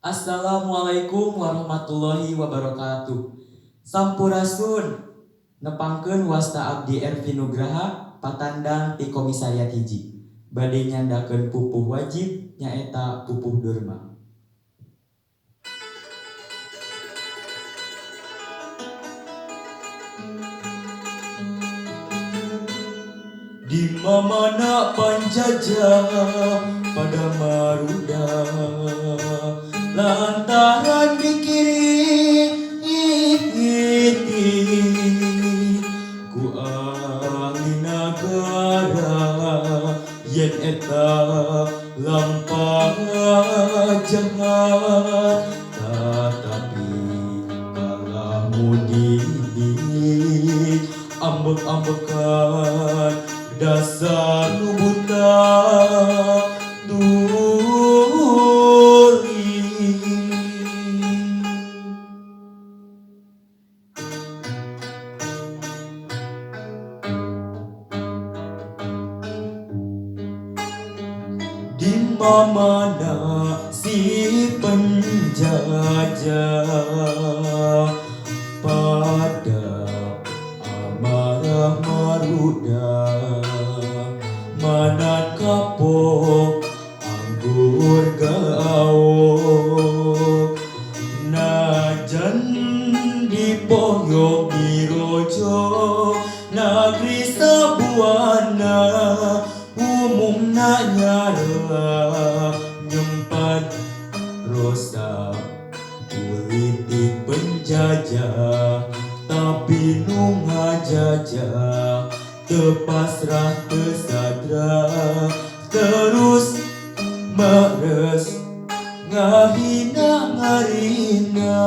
Assalamualaikum warahmatullahi wabarakatuh. Sampurasun nepangkeun wasta abdi Ervi Nugraha patandang ti komisariat hiji. Bade nyandakeun pupuh wajib nyaeta pupuh durma. Di mana penjajah pada maruda lantaran mikirin iti ku ahli negara yen eta lampah jahat tetapi kalamun didik ambek-ambekan dasar nu buta turi. Di mana si penjajah pada amarah maruda manan kapok anggur gaok najan dipoyok di rojo negeri sabuana umumna nyara nyempat rosa politik penjajah tapi nu ngajajah tepasrah tesadra terus meres ngahina ngarina.